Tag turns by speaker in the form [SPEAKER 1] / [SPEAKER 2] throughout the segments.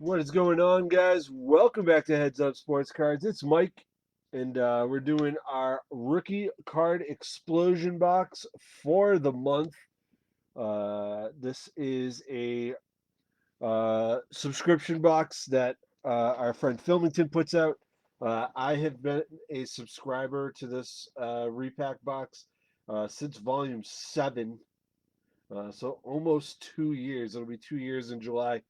[SPEAKER 1] What is going on, guys? Welcome back to Heads Up Sports Cards. It's Mike, and we're doing our rookie card explosion box for the month. This is a subscription box that our friend Filmington puts out. I have been a subscriber to this repack box since volume 7, so almost 2 years. It'll be 2 years in July.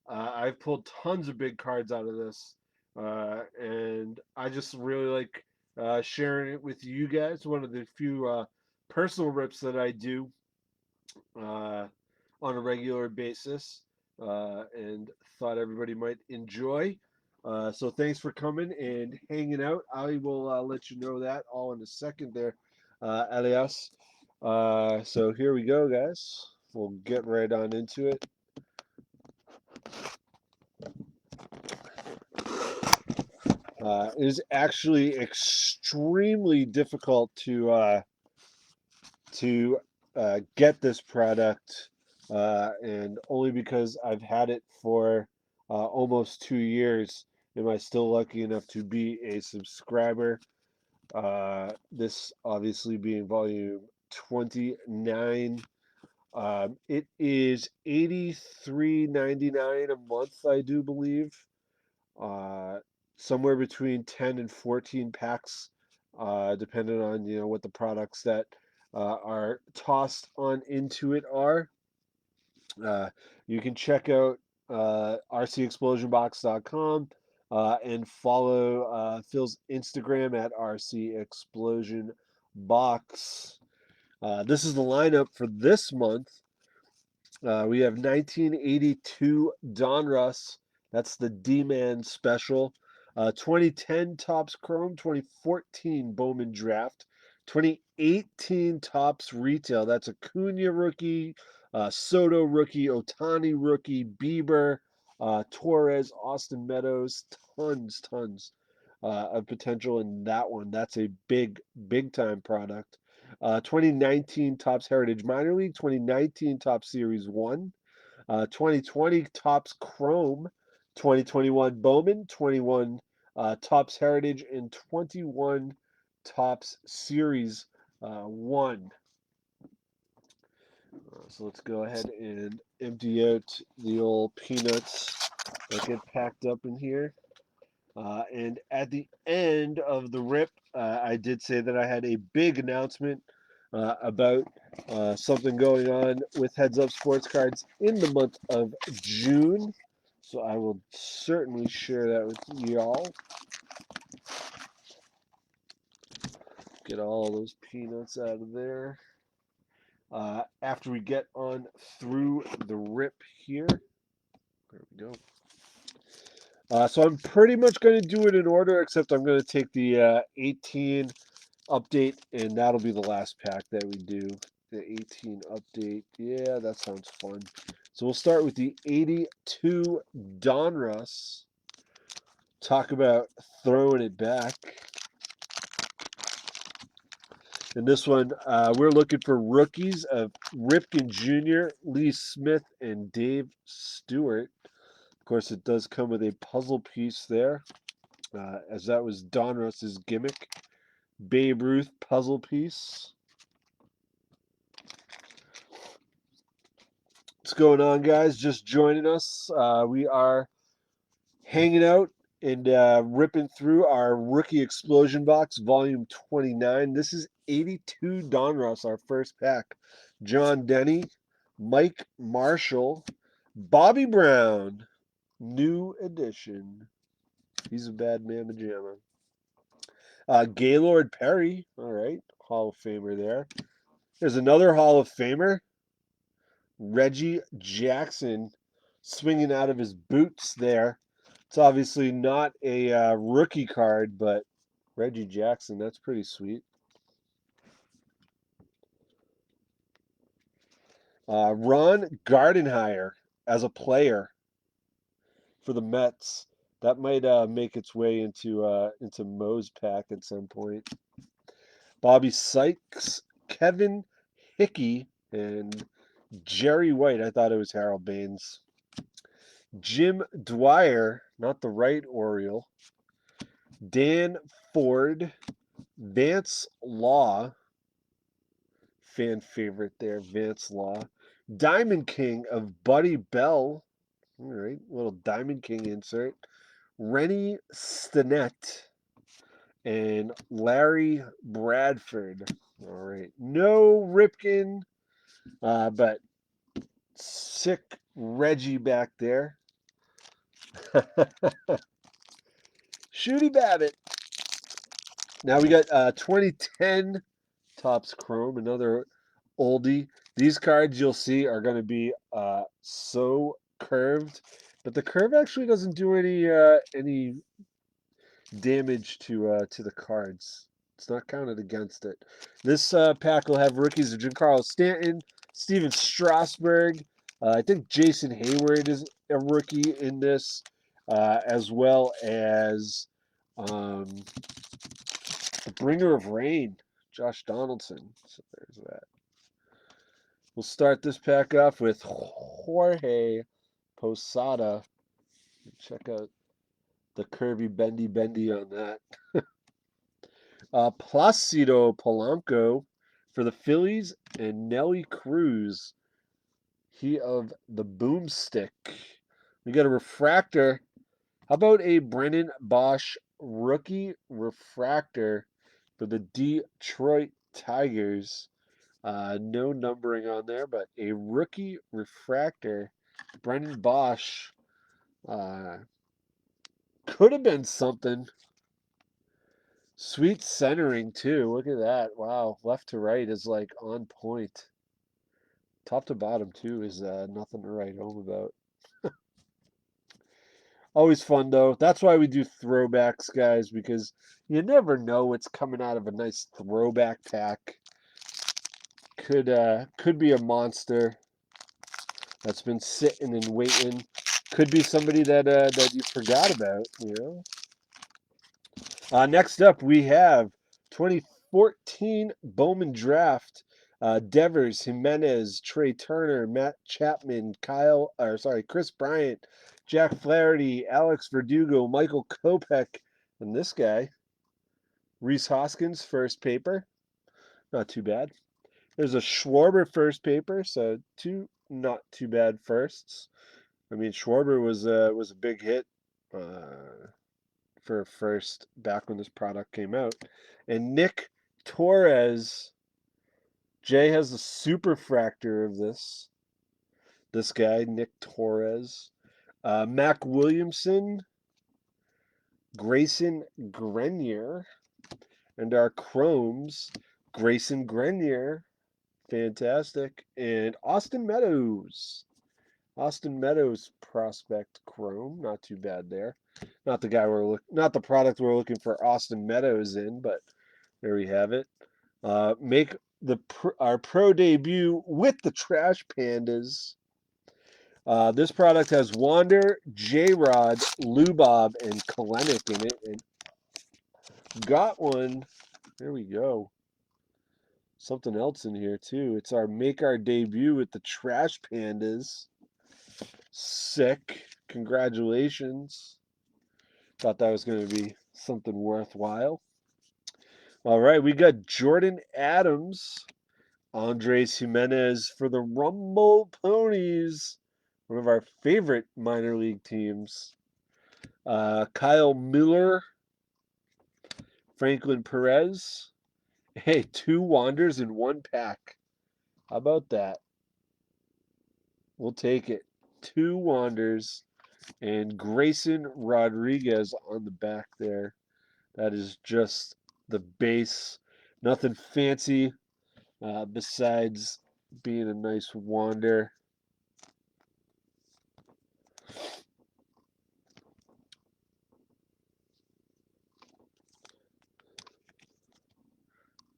[SPEAKER 1] I've pulled tons of big cards out of this, and I just really like sharing it with you guys. One of the few personal rips that I do uh, on a regular basis, and thought everybody might enjoy. So thanks for coming and hanging out. I will let you know that all in a second there, Elias. So here we go, guys. We'll get right on into it. It is actually extremely difficult to get this product, and only because I've had it for almost 2 years am I still lucky enough to be a subscriber. This obviously being volume 29. It is $83.99 a month, I do believe. uh, Somewhere between 10 and 14 packs, depending on what the products that are tossed on into it are. Uh, you can check out rcexplosionbox.com and follow Phil's Instagram at rcexplosionbox. This is the lineup for this month. We have 1982 Donruss. That's the D-Man special. 2010 Topps Chrome. 2014 Bowman Draft. 2018 Topps Retail. That's Acuna rookie, Soto rookie, Otani rookie, Bieber, Torres, Austin Meadows. Tons of potential in that one. That's a big time product. 2019 Topps Heritage Minor League, 2019 Topps Series 1, 2020 Topps Chrome, 2021 Bowman, 21 Topps Heritage, and 21 Topps Series 1. So let's go ahead and empty out the old peanuts that get packed up in here. And at the end of the rip, I did say that I had a big announcement about something going on with Heads Up Sports Cards in the month of June. So I will certainly share that with y'all. Get all those peanuts out of there. After we get on through the rip here. There we go. So I'm pretty much going to do it in order, except I'm going to take the 18 update, and that'll be the last pack that we do. The 18 update. Yeah, that sounds fun. So we'll start with the 82 Donruss. Talk about throwing it back. In this one, we're looking for rookies of Ripken Jr., Lee Smith, and Dave Stewart. Of course, it does come with a puzzle piece there, as that was Donruss's gimmick. Babe Ruth puzzle piece. What's going on, guys? Just joining us. We are hanging out and ripping through our Rookie Explosion Box, Volume 29. This is 82 Donruss, our first pack. John Denny, Mike Marshall, Bobby Brown, new edition. He's a bad mamma jamma. Gaylord Perry, all right, Hall of Famer there. There's another Hall of Famer, Reggie Jackson, swinging out of his boots there. It's obviously not a rookie card, but Reggie Jackson, that's pretty sweet. Ron Gardenhire as a player for the Mets. That might make its way into Moe's pack at some point. Bobby Sykes, Kevin Hickey, and Jerry White. I thought it was Harold Baines. Jim Dwyer, not the right Oriole. Dan Ford, Vance Law, fan favorite there, Vance Law. Diamond King of Buddy Bell. All right, little Diamond King insert. Rennie Stinnett and Larry Bradford. All right, no Ripken, but sick Reggie back there. Shooty Babbitt. Now we got 2010 Topps Chrome, another oldie. These cards you'll see are going to be so curved, but the curve actually doesn't do any damage to the cards. It's not counted against it. This pack will have rookies of Giancarlo Stanton, Steven Strasburg. I think Jason Hayward is a rookie in this, as well as um, the bringer of rain, Josh Donaldson. So there's that. We'll start this pack off with Jorge Posada. Check out the curvy bendy on that. Placido Polanco for the Phillies and Nelly Cruz. He of the boomstick. We got a refractor. How about a Brennan Bosch rookie refractor for the Detroit Tigers? No numbering on there, but a rookie refractor. Brennan Bosch could have been something. Sweet centering too. Look at that. Wow. Left to right is like on point. Top to bottom too is nothing to write home about. Always fun though. That's why we do throwbacks, guys, because you never know what's coming out of a nice throwback pack. Could be a monster that's been sitting and waiting. Could be somebody that you forgot about, you know. Next up, we have 2014 Bowman Draft. Devers, Jimenez, Trey Turner, Matt Chapman, Chris Bryant, Jack Flaherty, Alex Verdugo, Michael Kopech, and this guy, Reese Hoskins, first paper. Not too bad. There's a Schwarber first paper, so two not too bad firsts. I mean, Schwarber was a big hit. For first back when this product came out. And Nick Torres, Jay has the superfractor of this. This guy, Nick Torres. Mac Williamson, Grayson Grenier, and our Chromes, Grayson Grenier, fantastic, and Austin Meadows. Austin Meadows prospect Chrome, not too bad there. Not the product we're looking for Austin Meadows in, but there we have it. Make our pro debut with the Trash Pandas. This product has Wander, J-Rod, Lubob, and Kalenic in it, and got one. There we go. Something else in here too. It's our debut with the Trash Pandas. Sick. Congratulations. Thought that was going to be something worthwhile. All right, we got Jordan Adams, Andres Jimenez for the Rumble Ponies, one of our favorite minor league teams. Kyle Miller, Franklin Perez. Hey, 2 Wanders in 1 pack. How about that? We'll take it. 2 Wanders and Grayson Rodriguez on the back there. That is just the base. Nothing fancy besides being a nice Wander.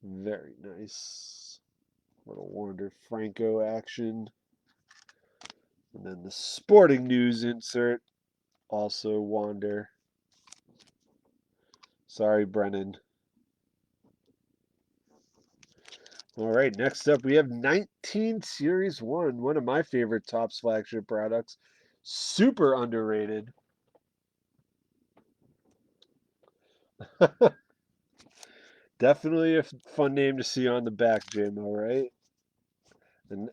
[SPEAKER 1] Very nice. Little Wander Franco action. And then the sporting news insert. Also Wander. Sorry, Brennan. All right, next up we have 19 Series 1, one of my favorite Topps flagship products. Super underrated. Definitely a fun name to see on the back, JMO, right?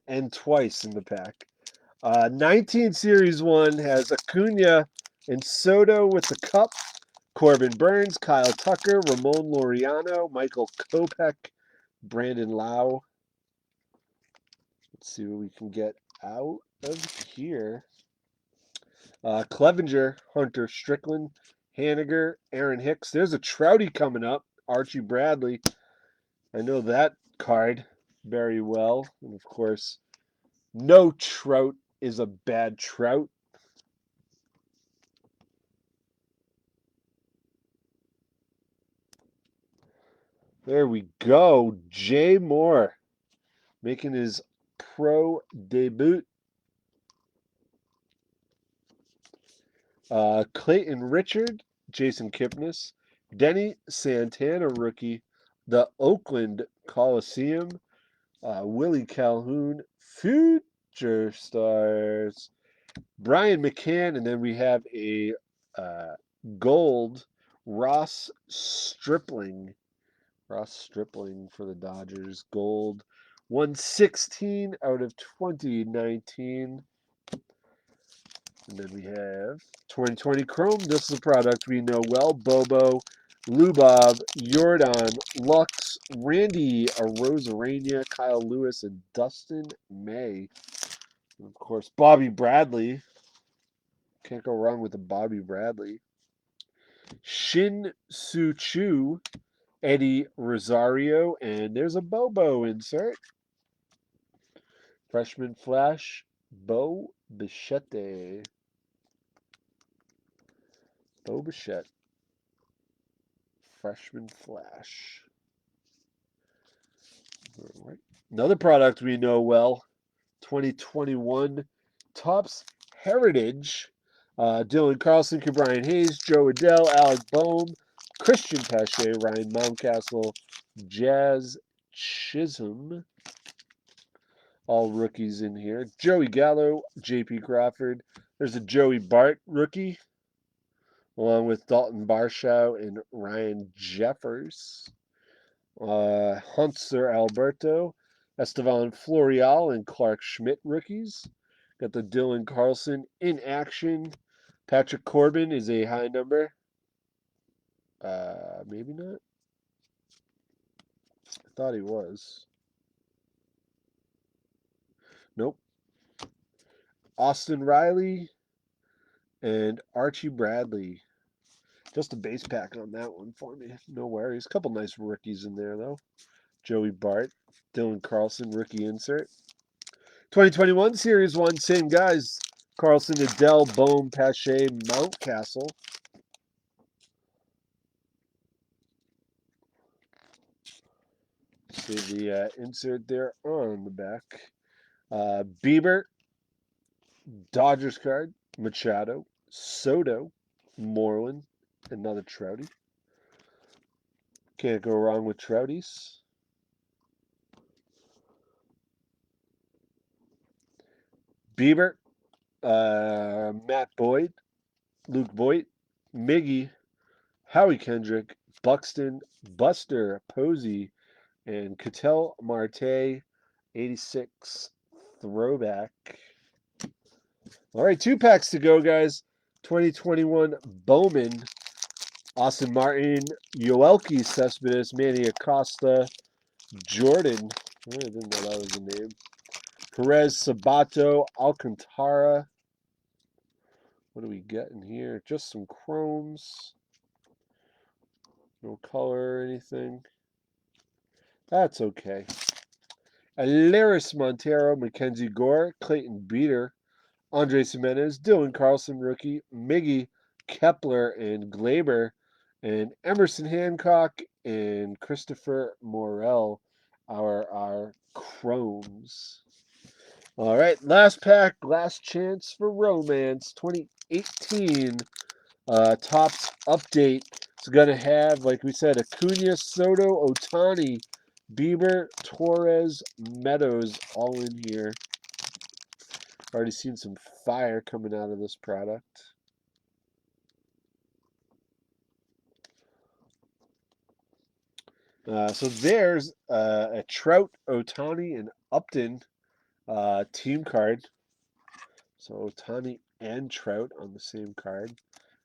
[SPEAKER 1] And twice in the pack. 19 Series 1 has Acuna and Soto with the cup, Corbin Burns, Kyle Tucker, Ramon Laureano, Michael Kopech, Brandon Lau. Let's see what we can get out of here. Clevenger, Hunter Strickland, Haniger, Aaron Hicks. There's a Trouty coming up, Archie Bradley. I know that card very well. And of course, no Trout is a bad Trout. There we go. Jay Moore making his pro debut. Clayton Richard, Jason Kipnis, Denny Santana rookie, the Oakland Coliseum, Willie Calhoun, Future Stars, Brian McCann, and then we have a gold Ross Stripling. Ross Stripling for the Dodgers. Gold 116 out of 2019. And then we have 2020 Chrome. This is a product we know well. Bobo, Lubov, Jordan, Lux, Randy Arozarena, Kyle Lewis, and Dustin May. And of course, Bobby Bradley. Can't go wrong with the Bobby Bradley. Shin Soo Chu, Eddie Rosario, and there's a Bobo insert. Freshman Flash, Bo Bichette. Bo Bichette. Freshman Flash. All right. Another product we know well, 2021 Topps Heritage. Dylan Carlson, Brian Hayes, Joe Adell, Alec Bohm, Christian Pache, Ryan Mountcastle, Jazz Chisholm. All rookies in here. Joey Gallo, J.P. Crawford. There's a Joey Bart rookie, along with Dalton Varsho and Ryan Jeffers. Hunter Alberto, Estevan Florial, and Clark Schmidt rookies. Got the Dylan Carlson in action. Patrick Corbin is a high number. Maybe not. I thought he was. Nope. Austin Riley and Archie Bradley. Just a base pack on that one for me. No worries. Couple nice rookies in there, though. Joey Bart, Dylan Carlson, rookie insert. 2021 Series 1, same guys. Carlson, Adell, Bohm, Pache, Mountcastle. See the insert there on the back. Bieber, Dodgers card, Machado, Soto, Moreland, another Trouty. Can't go wrong with Trouties. Bieber, Matt Boyd, Luke Voigt, Miggy, Howie Kendrick, Buxton, Buster Posey, and Ketel Marte, 86 throwback. All right, 2 packs to go, guys. 2021 Bowman, Austin Martin, Yoelki Cespedes, Manny Acosta, Jordan. I didn't know that was a name. Perez, Sabato, Alcantara. What do we get in here? Just some chromes. No color or anything. That's okay. Alaris Montero, Mackenzie Gore, Clayton Beater, Andres Jimenez, Dylan Carlson, rookie, Miggy, Kepler, and Glaber, and Emerson Hancock, and Christopher Morel are our chromes. All right, last pack, last chance for romance. 2018 Topps update. It's going to have, like we said, Acuna, Soto, Otani, Bieber, Torres, Meadows all in here. Already seen some fire coming out of this product. So there's a Trout, Ohtani, and Upton team card. So Ohtani and Trout on the same card.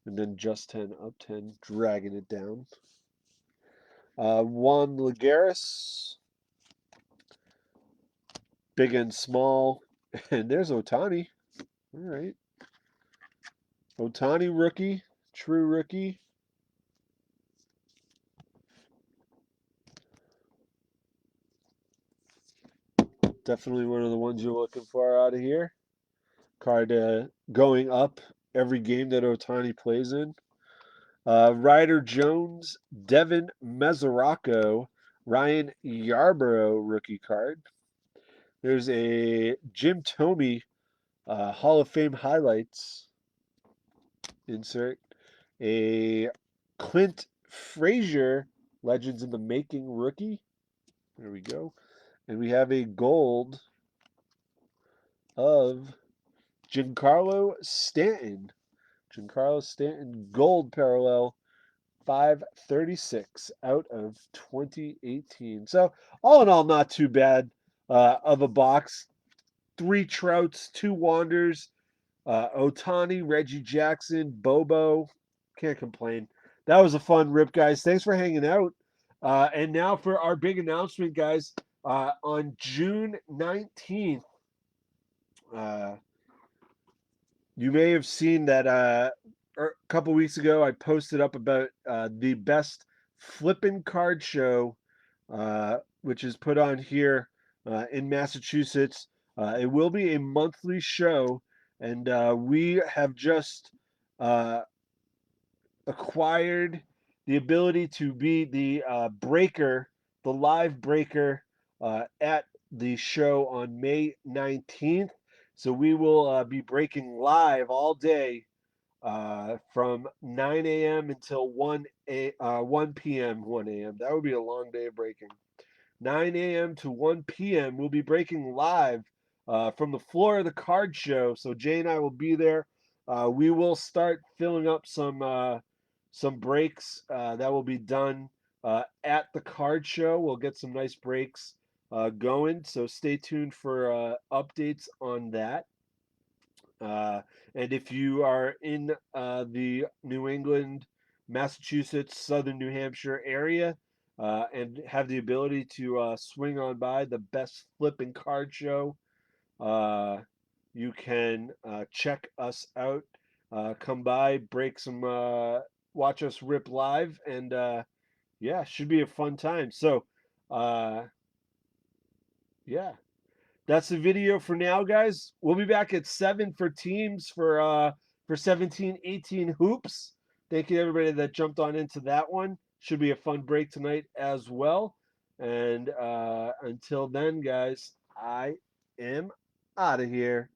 [SPEAKER 1] And then Just 10, Up 10, dragging it down. Juan Lagares, big and small. And there's Ohtani. All right. Ohtani rookie, true rookie. Definitely one of the ones you're looking for out of here. Card going up every game that Ohtani plays in. Ryder Jones, Devin Mesoraco, Ryan Yarbrough rookie card. There's a Jim Thome Hall of Fame highlights insert. A Clint Frazier Legends in the Making rookie. There we go. And we have a gold of Giancarlo Stanton. Giancarlo Stanton gold parallel 536 out of 2018. So all in all, not too bad of a box. 3 Trouts, 2 Wanders, Ohtani, Reggie Jackson, Bobo. Can't complain. That was a fun rip, guys. Thanks for hanging out. And now for our big announcement, guys. On June 19th, you may have seen that a couple weeks ago I posted up about the best flippin' card show, which is put on here in Massachusetts. It will be a monthly show, and we have just uh, acquired the ability to be the breaker, the live breaker at the show on May 19th. So we will be breaking live all day from 9 a.m. until 1 p.m. 1 a.m. That would be a long day of breaking. 9 a.m. to 1 p.m. We'll be breaking live from the floor of the card show. So Jay and I will be there. We will start filling up some breaks that will be done at the card show. We'll get some nice breaks going. So stay tuned for updates on that. And if you are in the New England, Massachusetts, Southern New Hampshire area and have the ability to swing on by the best flipping card show, you can check us out. Come by, break some, watch us rip live, and yeah, should be a fun time. So, yeah. That's the video for now, guys. We'll be back at 7 for teams for 17-18 hoops. Thank you to everybody that jumped on into that one. Should be a fun break tonight as well. And until then, guys, I am out of here.